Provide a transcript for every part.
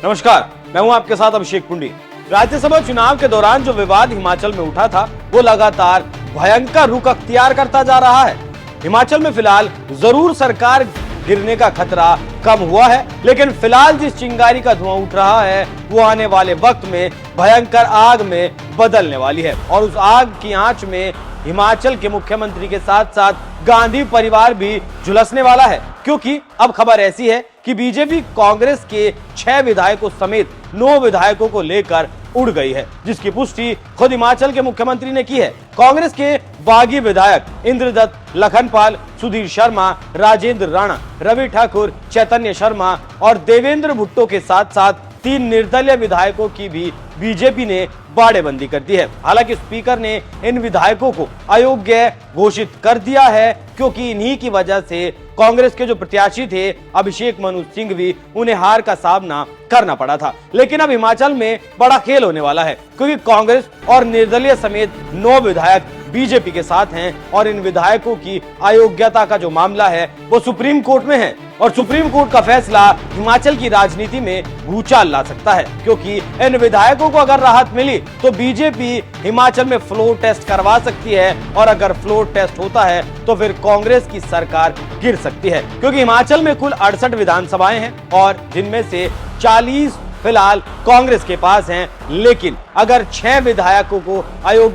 नमस्कार, मैं हूं आपके साथ अभिषेक पुंडी। राज्यसभा चुनाव के दौरान जो विवाद हिमाचल में उठा था वो लगातार भयंकर रुख अख्तियार करता जा रहा है। हिमाचल में फिलहाल जरूर सरकार गिरने का खतरा कम हुआ है, लेकिन फिलहाल जिस चिंगारी का धुआं उठ रहा है वो आने वाले वक्त में भयंकर आग में बदलने वाली है और उस आग की आंच में हिमाचल के मुख्यमंत्री के साथ साथ गांधी परिवार भी झुलसने वाला है, क्योंकि अब खबर ऐसी है कि बीजेपी कांग्रेस के 6 विधायकों समेत 9 विधायकों को लेकर उड़ गई है, जिसकी पुष्टि खुद हिमाचल के मुख्यमंत्री ने की है। कांग्रेस के बागी विधायक इंद्रदत्त, लखनपाल, सुधीर शर्मा, राजेंद्र राणा, रवि ठाकुर, चैतन्य शर्मा और देवेंद्र भुट्टो के साथ साथ 3 निर्दलीय विधायकों की भी बीजेपी ने बाड़ेबंदी कर दी है। हालांकि स्पीकर ने इन विधायकों को अयोग्य घोषित कर दिया है, क्योंकि इन्हीं की वजह से कांग्रेस के जो प्रत्याशी थे अभिषेक मनु सिंघवी, उन्हें हार का सामना करना पड़ा था। लेकिन अब हिमाचल में बड़ा खेल होने वाला है, क्योंकि कांग्रेस और निर्दलीय समेत 9 विधायक बीजेपी के साथ हैं और इन विधायकों की अयोग्यता का जो मामला है वो सुप्रीम कोर्ट में है और सुप्रीम कोर्ट का फैसला हिमाचल की राजनीति में भूचाल ला सकता है, क्योंकि इन विधायकों को अगर राहत मिली तो बीजेपी हिमाचल में फ्लोर टेस्ट करवा सकती है और अगर फ्लोर टेस्ट होता है तो फिर कांग्रेस की सरकार गिर सकती है, क्योंकि हिमाचल में कुल 68 विधानसभाएं हैं और जिनमें से 40 फिलहाल कांग्रेस के पास हैं। लेकिन अगर 6 विधायकों को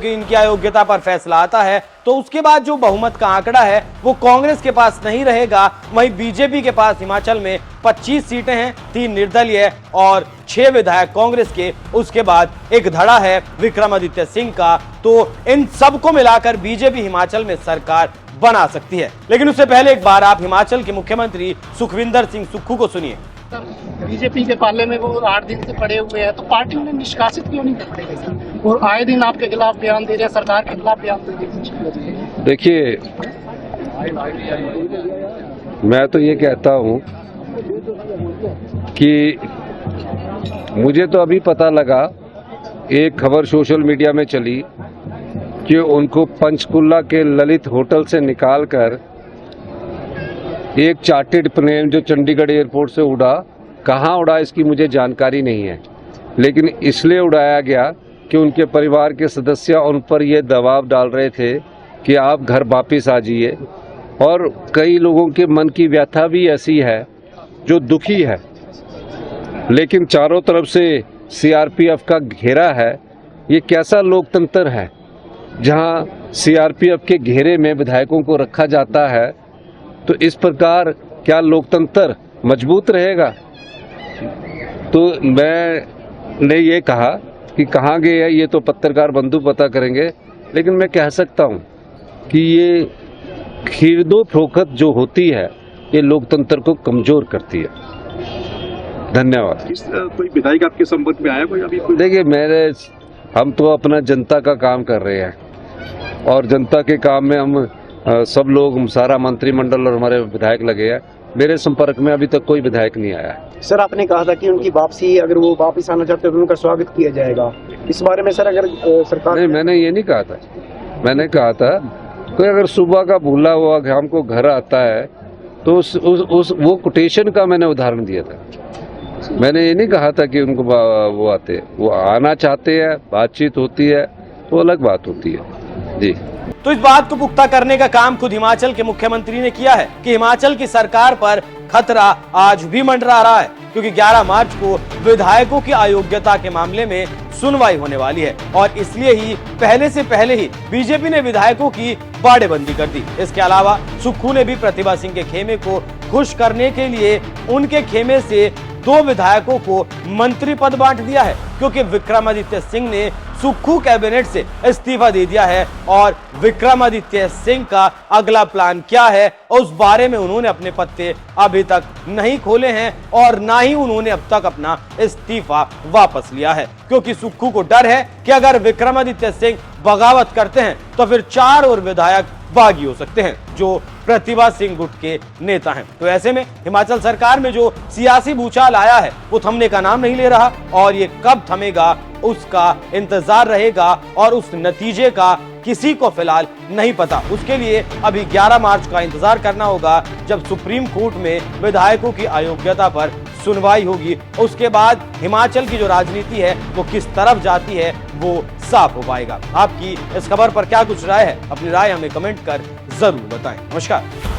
इनकी अयोग्यता पर फैसला आता है तो उसके बाद जो बहुमत का आंकड़ा है वो कांग्रेस के पास नहीं रहेगा। वहीं बीजेपी के पास हिमाचल में 25 सीटें हैं, 3 निर्दलीय और 6 विधायक कांग्रेस के। उसके बाद एक धड़ा है विक्रमादित्य सिंह का। तो इन सबको मिलाकर बीजेपी हिमाचल में सरकार बना सकती है। लेकिन उससे पहले एक बार आप हिमाचल के मुख्यमंत्री सुखविंदर सिंह सुक्खू को सुनिए। बीजेपी के पाले में वो 8 दिन से पड़े हुए हैं, तो पार्टी उन्हें निष्कासित क्यों नहीं कर पाएगी सर? और आए दिन आपके खिलाफ बयान दे रहे हैं, सरकार के खिलाफ बयान दे रहे हैं। देखिए, मैं तो ये कहता हूँ कि मुझे तो अभी पता लगा, एक खबर सोशल मीडिया में चली कि उनको पंचकुला के ललित होटल से निकालकर एक चार्टर्ड प्लेन जो चंडीगढ़ एयरपोर्ट से उड़ा, कहाँ उड़ा इसकी मुझे जानकारी नहीं है, लेकिन इसलिए उड़ाया गया कि उनके परिवार के सदस्य उन पर यह दबाव डाल रहे थे कि आप घर वापस आ जाइए। और कई लोगों के मन की व्यथा भी ऐसी है जो दुखी है, लेकिन चारों तरफ से सीआरपीएफ का घेरा है। ये कैसा लोकतंत्र है जहां सीआरपीएफ के घेरे में विधायकों को रखा जाता है? तो इस प्रकार क्या लोकतंत्र मजबूत रहेगा? तो मैंने ये कहा कि कहाँ गए हैं ये तो पत्रकार बंधु पता करेंगे, लेकिन मैं कह सकता हूँ कि ये खरीदो फरोख्त जो होती है ये लोकतंत्र को कमजोर करती है। धन्यवाद। कोई विधायक आपके संपर्क में आया कोई अभी? देखिए, हम तो अपना जनता का काम कर रहे हैं और जनता के काम में हम सब लोग, सारा मंत्रिमंडल और हमारे विधायक लगे हैं। मेरे संपर्क में अभी तक कोई विधायक नहीं आया। सर, आपने कहा था कि उनकी वापसी, अगर वो वापस आना चाहते हैं तो उनका स्वागत किया जाएगा। इस बारे में सर, अगर सरकार नहीं, मैंने ये नहीं कहा था। मैंने कहा था कोई अगर सुबह का भूला हुआ शाम को घर आता है तो वो कोटेशन का मैंने उदाहरण दिया था। मैंने ये नहीं कहा था कि उनको वो आते, वो आना चाहते हैं, बातचीत होती है तो अलग बात होती है जी। तो इस बात को पुख्ता करने का काम खुद हिमाचल के मुख्यमंत्री ने किया है कि हिमाचल की सरकार पर खतरा आज भी मंडरा रहा है, क्योंकि 11 मार्च को विधायकों की अयोग्यता के मामले में सुनवाई होने वाली है और इसलिए ही पहले से पहले ही बीजेपी ने विधायकों की बाड़ेबंदी कर दी। इसके अलावा सुक्खू ने भी प्रतिभा सिंह के खेमे को खुश करने के लिए उनके खेमे से 2 विधायकों को मंत्री पद बांट दिया है, क्योंकि विक्रमादित्य सिंह ने सुक्खू कैबिनेट से इस्तीफा दे दिया है और विक्रमादित्य सिंह का अगला प्लान क्या है उस बारे में उन्होंने अपने पत्ते अभी तक नहीं खोले हैं और ना ही उन्होंने अब तक अपना इस्तीफा वापस लिया है, क्योंकि सुक्खू को डर है कि अगर विक्रमादित्य सिंह बगावत करते हैं तो फिर 4 और विधायक बागी हो सकते हैं जो प्रतिभा सिंह गुट के नेता हैं। तो ऐसे में हिमाचल सरकार में जो सियासी भूचाल आया है वो थमने का नाम नहीं ले रहा और ये कब थमेगा उसका इंतजार रहेगा और उस नतीजे का किसी को फिलहाल नहीं पता। उसके लिए अभी 11 मार्च का इंतजार करना होगा, जब सुप्रीम कोर्ट में विधायकों की अयोग्यता पर सुनवाई होगी, उसके बाद हिमाचल की जो राजनीति है वो किस तरफ जाती है वो साफ हो पाएगा। आपकी इस खबर पर क्या कुछ राय है? अपनी राय हमें कमेंट कर जरूर बताएं। नमस्कार।